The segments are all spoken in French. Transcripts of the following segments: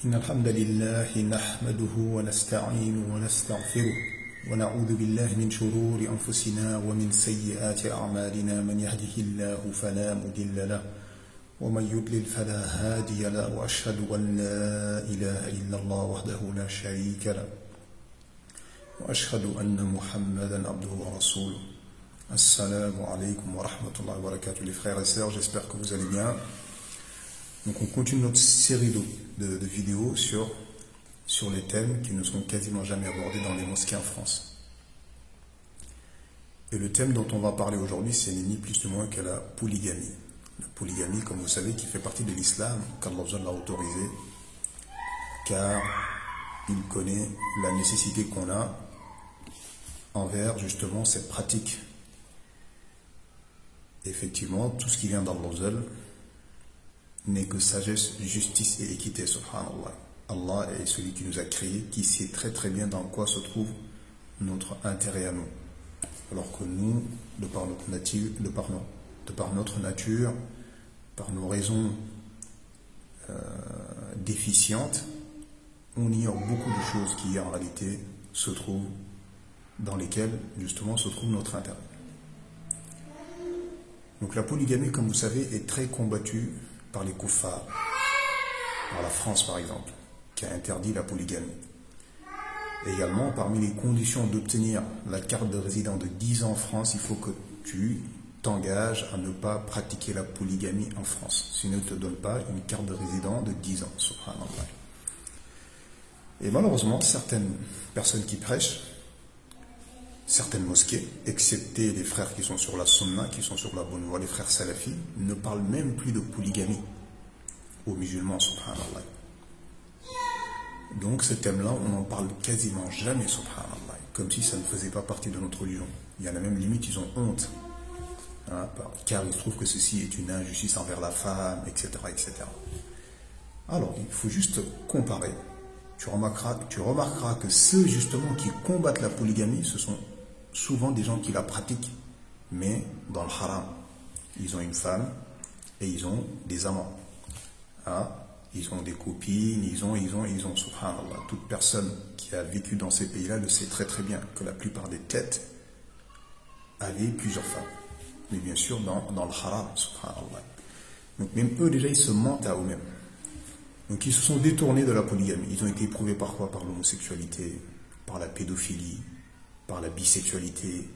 إن الحمد لله نحمده ونستعينه ونستغفره ونعوذ بالله من شرور أنفسنا ومن سيئات أعمالنا من يهده الله فلا مضل له ومن يضلل فلا هادي له وأشهد أن لا إله إلا الله وحده لا شريك له وأشهد أن محمدا عبده ورسوله. Assalamu alaikum wa rahmatullahi wa barakatuh les frères et sœurs, j'espère que vous allez bien. Donc on continue notre série de vidéos sur les thèmes qui ne sont quasiment jamais abordés dans les mosquées en France. Et le thème dont on va parler aujourd'hui, c'est ni plus ni moins que la polygamie. La polygamie, comme vous savez, qui fait partie de l'islam, qu'Allah l'a autorisé, car il connaît la nécessité qu'on a envers justement cette pratique. Effectivement, tout ce qui vient d'Allah n'est que sagesse, justice et équité, subhanallah. Allah est celui qui nous a créés, qui sait très très bien dans quoi se trouve notre intérêt à nous. Alors que nous, de par notre nature, par nos raisons déficientes, on ignore beaucoup de choses qui en réalité se trouvent, dans lesquelles justement se trouve notre intérêt. Donc la polygamie, comme vous savez, est très combattue par les kuffars, par la France par exemple, qui a interdit la polygamie. Également, parmi les conditions d'obtenir la carte de résident de 10 ans en France, il faut que tu t'engages à ne pas pratiquer la polygamie en France. S'ils ne te donnent pas une carte de résident de 10 ans, subhanallah. Et malheureusement, certaines personnes qui prêchent, certaines mosquées, excepté les frères qui sont sur la sunna, qui sont sur la bonne voie, les frères salafis, ne parlent même plus de polygamie aux musulmans, subhanallah. Donc ce thème-là, on n'en parle quasiment jamais, subhanallah, comme si ça ne faisait pas partie de notre religion. Il y en a même limite, ils ont honte, car ils trouvent que ceci est une injustice envers la femme, etc., etc. Alors, il faut juste comparer. Tu remarqueras que ceux justement qui combattent la polygamie, ce sont souvent des gens qui la pratiquent, mais dans le haram. Ils ont une femme et ils ont des amants. Ils ont des copines, ils ont, subhanallah. Toute personne qui a vécu dans ces pays-là le sait très très bien que la plupart des têtes avaient plusieurs femmes. Mais bien sûr dans le haram, subhanallah. Donc même eux déjà ils se mentent à eux-mêmes. Donc ils se sont détournés de la polygamie. Ils ont été éprouvés par quoi? Par l'homosexualité, par la pédophilie, par la bisexualité,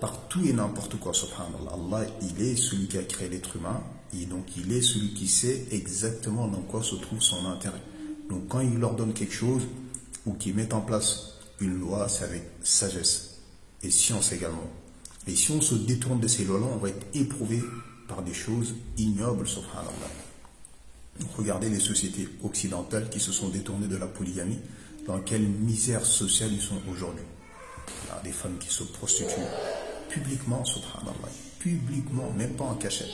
par tout et n'importe quoi, subhanallah. Allah, il est celui qui a créé l'être humain, et donc il est celui qui sait exactement dans quoi se trouve son intérêt. Donc quand il leur donne quelque chose, ou qu'il met en place une loi, c'est avec sagesse et science également. Et si on se détourne de ces lois-là, on va être éprouvé par des choses ignobles, subhanallah. Regardez les sociétés occidentales qui se sont détournées de la polygamie, dans quelle misère sociale ils sont aujourd'hui. Il y a des femmes qui se prostituent publiquement, subhanallah, publiquement, même pas en cachette.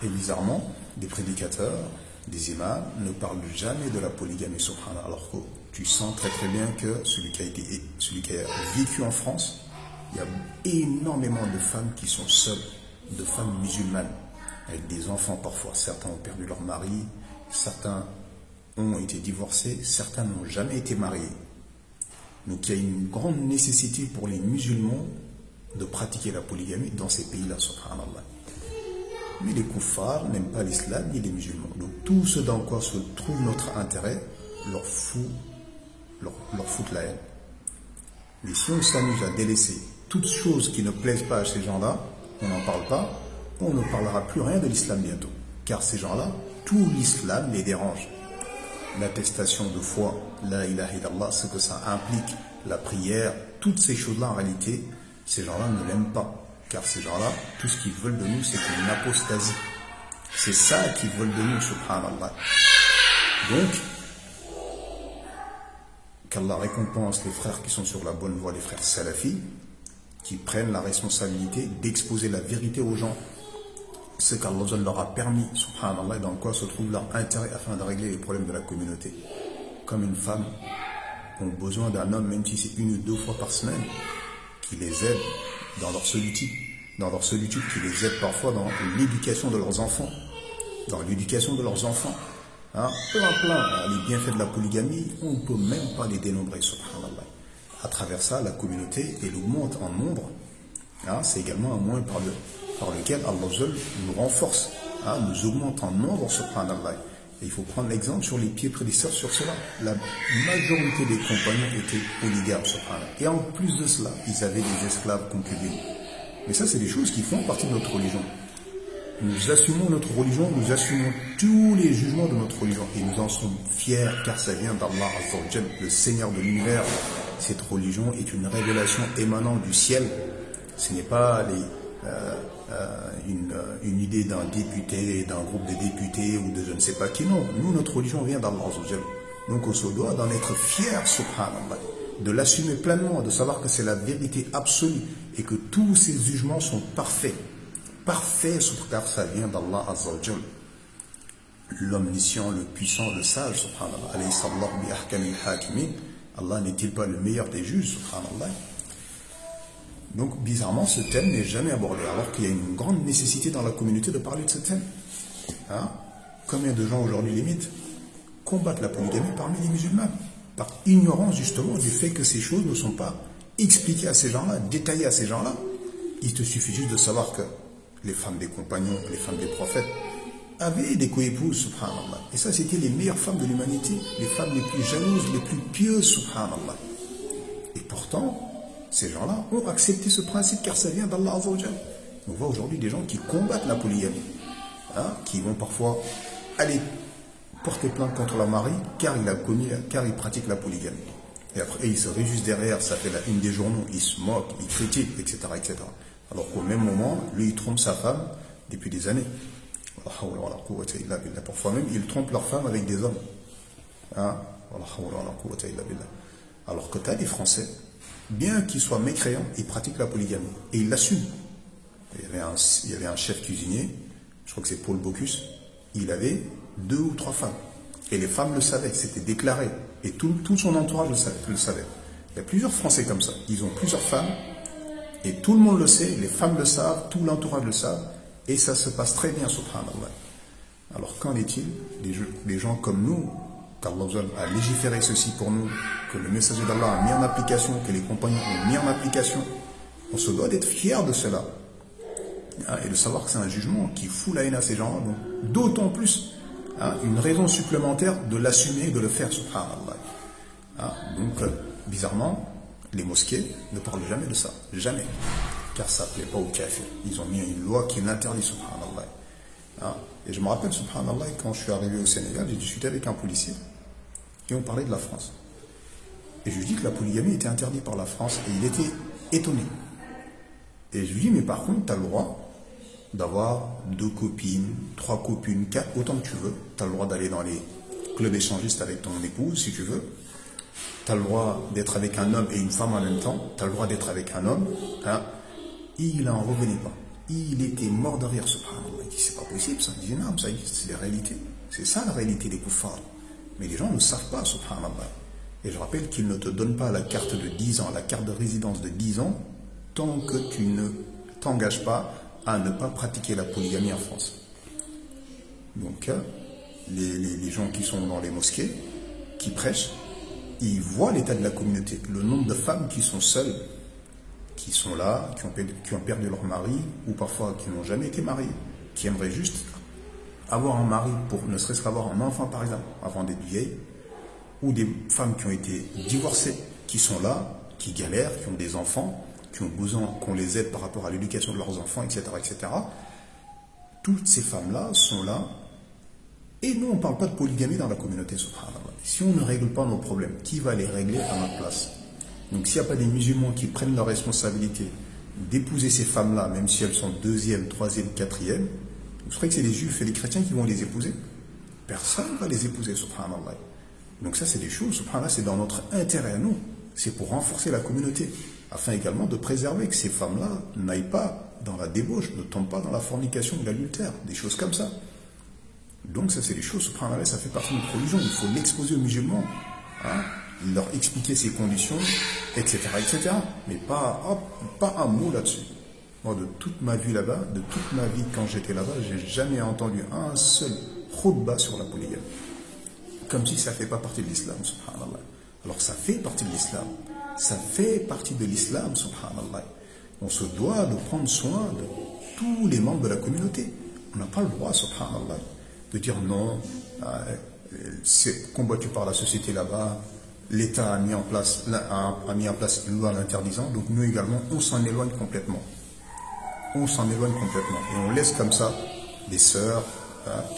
Et bizarrement, des prédicateurs, des imams ne parlent jamais de la polygamie, subhanallah, alors que tu sens très très bien que celui qui a vécu en France, il y a énormément de femmes qui sont seules, de femmes musulmanes, avec des enfants parfois. Certains ont perdu leur mari, certains ont été divorcés, certains n'ont jamais été mariés. Donc il y a une grande nécessité pour les musulmans de pratiquer la polygamie dans ces pays-là, subhanallah. Mais les kuffars n'aiment pas l'islam ni les musulmans. Donc tout ce dans quoi se trouve notre intérêt leur fout la haine. Mais si on s'amuse à délaisser toutes choses qui ne plaisent pas à ces gens-là, on n'en parle pas, on ne parlera plus rien de l'islam bientôt. Car ces gens-là, tout l'islam les dérange. L'attestation de foi, la ilaha illallah, ce que ça implique, la prière, toutes ces choses-là en réalité, ces gens-là ne l'aiment pas. Car ces gens-là, tout ce qu'ils veulent de nous, c'est une apostasie. C'est ça qu'ils veulent de nous, subhanallah. Donc, qu'Allah récompense les frères qui sont sur la bonne voie, les frères salafis, qui prennent la responsabilité d'exposer la vérité aux gens, ce qu'Allah leur a permis, subhanallah, dans quoi se trouve leur intérêt afin de régler les problèmes de la communauté. Comme une femme ont besoin d'un homme, même si c'est 1 ou 2 fois par semaine, qui les aide dans leur solitude, qui les aide parfois dans l'éducation de leurs enfants, dans l'éducation de leurs enfants. Hein, plein, les bienfaits de la polygamie, on ne peut même pas les dénombrer, subhanallah. À travers ça, la communauté, elle augmente en nombre. Hein, c'est également un moyen par lequel Allah nous renforce, hein, nous augmente en nombre, subhanallah. Et il faut prendre l'exemple sur les pieds prédécesseurs sur cela. La majorité des compagnons étaient polygames, subhanallah. Et en plus de cela, ils avaient des esclaves concubines. Mais ça, c'est des choses qui font partie de notre religion. Nous assumons notre religion, nous assumons tous les jugements de notre religion. Et nous en sommes fiers, car ça vient d'Allah Azza wa Jal, le Seigneur de l'univers. Cette religion est une révélation émanant du ciel. Ce n'est pas une idée d'un député, d'un groupe de députés ou de je ne sais pas qui. Non, nous, notre religion vient d'Allah Azza wa Jal. Donc on se doit d'en être fiers, subhanallah, de l'assumer pleinement, de savoir que c'est la vérité absolue et que tous ces jugements sont parfaits. Parfait, car ça vient d'Allah Azza wa Jal. L'omniscient, le puissant, le sage, subhanallah. Alayhi sallahu bi ahkamil hakimin. Allah n'est-il pas le meilleur des juges, subhanallah. Donc, bizarrement, ce thème n'est jamais abordé, alors qu'il y a une grande nécessité dans la communauté de parler de ce thème. Hein? Combien de gens aujourd'hui, limite, combattent la polygamie parmi les musulmans, par ignorance justement du fait que ces choses ne sont pas expliquées à ces gens-là, détaillées à ces gens-là. Il te suffit juste de savoir que les femmes des compagnons, les femmes des prophètes, avaient des coépouses, subhanallah. Et ça, c'était les meilleures femmes de l'humanité, les femmes les plus jalouses, les plus pieuses, subhanallah. Et pourtant, ces gens-là ont accepté ce principe car ça vient d'Allah Azza wa Jal. On voit aujourd'hui des gens qui combattent la polygamie, hein, qui vont parfois aller porter plainte contre leur mari car il pratique la polygamie. Et après, ils se réjouissent derrière, ça fait la une des journaux, ils se moquent, ils critiquent, etc., etc. Alors qu'au même moment, lui, il trompe sa femme depuis des années. Parfois même, ils trompent leur femme avec des hommes. Hein? Alors que tu as des Français, bien qu'ils soient mécréants, ils pratiquent la polygamie. Et ils l'assument. Il y avait un chef cuisinier, je crois que c'est Paul Bocuse, il avait 2 ou 3 femmes. Et les femmes le savaient, c'était déclaré. Et tout son entourage le savait. Il y a plusieurs Français comme ça. Ils ont plusieurs femmes. Et tout le monde le sait, les femmes le savent, tout l'entourage le savent, et ça se passe très bien, subhanallah. Alors qu'en est-il des gens comme nous, qu'Allah a légiféré ceci pour nous, que le messager d'Allah a mis en application, que les compagnons ont mis en application, on se doit d'être fiers de cela. Et de savoir que c'est un jugement qui fout la haine à ces gens-là, donc d'autant plus, une raison supplémentaire de l'assumer et de le faire, subhanallah. Donc, bizarrement, les mosquées ne parlent jamais de ça, jamais, car ça ne plaît pas aux kafirs. Ils ont mis une loi qui l'interdit, subhanallah. Et je me rappelle, subhanallah, quand je suis arrivé au Sénégal, j'ai discuté avec un policier et on parlait de la France. Et je lui dis que la polygamie était interdite par la France et il était étonné. Et je lui dis, mais par contre, tu as le droit d'avoir 2 copines, 3 copines, 4, autant que tu veux. Tu as le droit d'aller dans les clubs échangistes avec ton épouse, si tu veux. Tu as le droit d'être avec un homme et une femme en même temps. Tu as le droit d'être avec un homme. Il n'en revenait pas. Il était mort de rire, subhanallah. Il dit, c'est pas possible ça. Il dit, non, ça existe, c'est la réalité. C'est ça la réalité des kuffars. Mais les gens ne savent pas, subhanallah. Et je rappelle qu'ils ne te donnent pas la carte de 10 ans, la carte de résidence de 10 ans, tant que tu ne t'engages pas à ne pas pratiquer la polygamie en France. Donc, les gens qui sont dans les mosquées, qui prêchent, ils voient l'état de la communauté, le nombre de femmes qui sont seules, qui sont là, qui ont perdu leur mari, ou parfois qui n'ont jamais été mariées, qui aimeraient juste avoir un mari pour ne serait-ce qu'avoir un enfant, par exemple, avant d'être vieilles, ou des femmes qui ont été divorcées, qui sont là, qui galèrent, qui ont des enfants, qui ont besoin qu'on les aide par rapport à l'éducation de leurs enfants, etc., etc. Toutes ces femmes-là sont là. Et nous, on ne parle pas de polygamie dans la communauté, subhanallah. Si on ne règle pas nos problèmes, qui va les régler à notre place? Donc s'il n'y a pas des musulmans qui prennent leur responsabilité d'épouser ces femmes-là, même si elles sont 2e, 3e, 4e, vous croyez que c'est les juifs et les chrétiens qui vont les épouser? Personne ne va les épouser, subhanallah. Donc ça, c'est des choses, subhanallah, c'est dans notre intérêt à nous. C'est pour renforcer la communauté, afin également de préserver que ces femmes-là n'aillent pas dans la débauche, ne tombent pas dans la fornication ou l'adultère, des choses comme ça. Donc ça, c'est des choses, subhanallah, ça fait partie de notre religion. Il faut l'exposer aux musulmans, leur expliquer ses conditions, etc., etc. Mais pas un mot là-dessus. Moi, de toute ma vie là-bas, de toute ma vie quand j'étais là-bas, j'ai jamais entendu un seul khutbah sur la polygamie. Comme si ça ne fait pas partie de l'islam, subhanallah. Alors ça fait partie de l'islam. Ça fait partie de l'islam, subhanallah. On se doit de prendre soin de tous les membres de la communauté. On n'a pas le droit, subhanallah, de dire non, c'est combattu par la société là-bas, l'État a mis en place une loi l'interdisant, donc nous également, on s'en éloigne complètement. On s'en éloigne complètement. Et on laisse comme ça des sœurs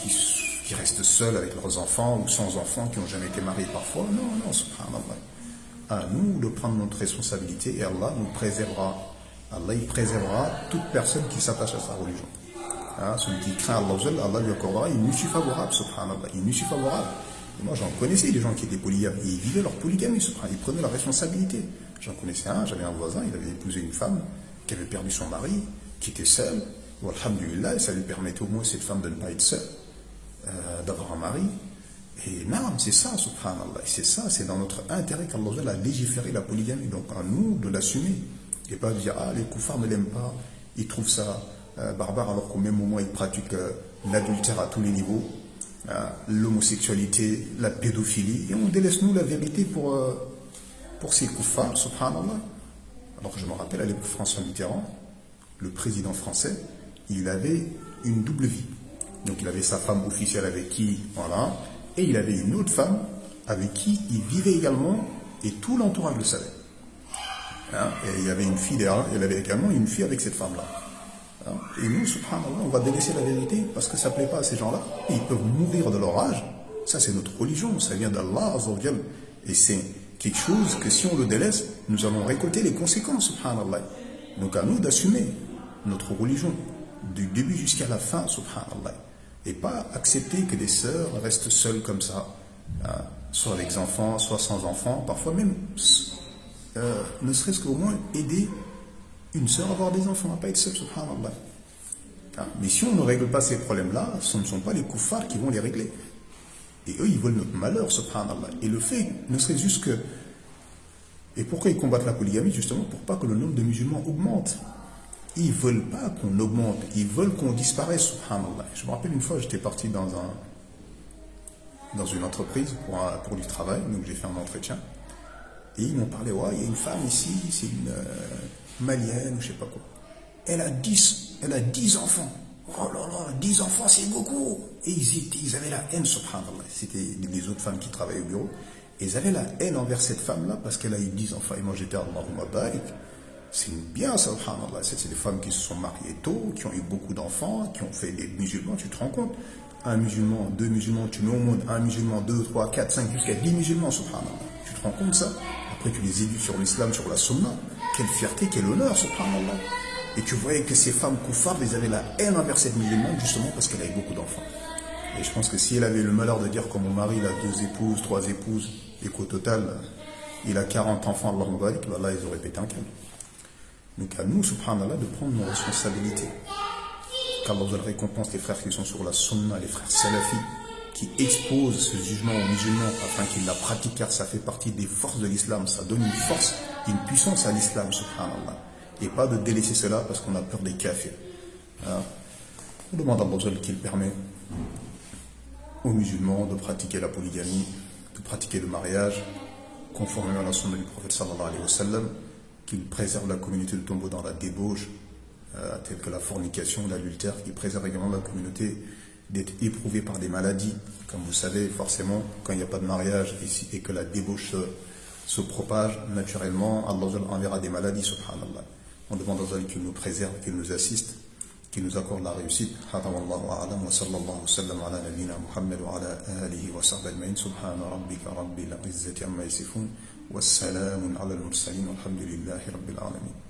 qui restent seules avec leurs enfants ou sans enfants, qui n'ont jamais été mariées parfois. Non, non, subhanallah. À nous de prendre notre responsabilité et Allah nous préservera. Allah il préservera toute personne qui s'attache à sa religion. Celui qui craint Allah, Allah lui accordera une issue favorable, subhanallah, une issue favorable. Et moi j'en connaissais des gens qui étaient polygames, et ils vivaient leur polygamie, subhanallah, ils prenaient leur responsabilité. J'en connaissais un, j'avais un voisin, il avait épousé une femme qui avait perdu son mari, qui était seule, ou alhamdulillah, et ça lui permettait au moins cette femme de ne pas être seule, d'avoir un mari. Et non, c'est ça, subhanallah, c'est ça, c'est dans notre intérêt qu'Allah a légiféré la polygamie, donc à nous de l'assumer, et pas de dire, les koufars ne l'aiment pas, ils trouvent ça barbare, alors qu'au même moment ils pratiquent l'adultère à tous les niveaux, l'homosexualité, la pédophilie, et on délaisse nous la vérité pour ces koufars, subhanallah. Alors je me rappelle à l'époque François Mitterrand, le président français, il avait une double vie. Donc il avait sa femme officielle avec qui, voilà, et il avait une autre femme avec qui il vivait également, et tout l'entourage le savait. Et il y avait une fille derrière, il avait également une fille avec cette femme-là. Et nous, subhanallah, on va délaisser la vérité parce que ça ne plaît pas à ces gens-là. Et ils peuvent mourir de leur âge. Ça, c'est notre religion, ça vient d'Allah, azawajal. Et c'est quelque chose que si on le délaisse, nous allons récolter les conséquences, subhanallah. Donc à nous d'assumer notre religion, du début jusqu'à la fin, subhanallah. Et pas accepter que des sœurs restent seules comme ça, soit avec des enfants, soit sans enfants, parfois même, ne serait-ce qu'au moins aider une sœur à avoir des enfants, à ne pas être seule, subhanallah. Mais si on ne règle pas ces problèmes-là, ce ne sont pas les koufars qui vont les régler. Et eux, ils veulent notre malheur, subhanallah. Et le fait, ne serait juste que... Et pourquoi ils combattent la polygamie? Justement, pour pas que le nombre de musulmans augmente. Ils ne veulent pas qu'on augmente, ils veulent qu'on disparaisse, subhanallah. Je me rappelle une fois, j'étais parti dans une entreprise pour du travail, donc j'ai fait un entretien. Et ils m'ont parlé, il y a une femme ici, c'est une malienne ou je sais pas quoi. Elle a 10 enfants. Oh là là, 10 enfants, c'est beaucoup. Et ils avaient la haine, subhanallah. C'était les autres femmes qui travaillaient au bureau. Et ils avaient la haine envers cette femme-là parce qu'elle a eu 10 enfants. Et moi j'étais Allahumma barik. C'est bien, subhanallah. C'est des femmes qui se sont mariées tôt, qui ont eu beaucoup d'enfants, qui ont fait des musulmans, tu te rends compte. Un musulman, 2 musulmans, tu mets au monde un musulman, 2, 3, 4, 5, jusqu'à 10 musulmans, subhanallah. Tu te rends compte ça? Après tu les éduques sur l'islam, sur la sunna. Quelle fierté, quel honneur, subhanallah. Et tu voyais que ces femmes koufars, elles avaient la haine envers cette musulmane, justement parce qu'elle avait beaucoup d'enfants. Et je pense que si elle avait le malheur de dire que mon mari, il a 2 épouses, 3 épouses, et qu'au total, il a 40 enfants, Allahumma barik, là, ils auraient pété un câble. Donc à nous, subhanallah, de prendre nos responsabilités. Qu'Allah récompense les frères qui sont sur la sunna, les frères salafis, qui exposent ce jugement aux musulmans afin qu'ils la pratiquent, car ça fait partie des forces de l'islam. Ça donne une force, une puissance à l'islam, subhanallah. Et pas de délaisser cela parce qu'on a peur des kafirs. On demande à Allah qu'il permet aux musulmans de pratiquer la polygamie, de pratiquer le mariage, conformément à la sunna du prophète sallallahu alayhi wa sallam, qu'il préserve la communauté de tombeau dans la débauche, telle que la fornication, l'adultère, qu'il préserve également la communauté d'être éprouvée par des maladies. Comme vous savez, forcément, quand il n'y a pas de mariage et que la débauche se propage naturellement, Allah enverra des maladies, subhanallah. On demande à Allah qu'il nous préserve, qu'il nous assiste, qu'il nous accorde la réussite. Hada wallahu a'lam wa sallallahu sallam ala nabiyyina Muhammad wa ala alihi wa sahbihi ajma'in. Subhana rabbika rabbil izzati amma yasifun. Wassalamun ala al-mursalin walhamdulillahi rabbil alamin.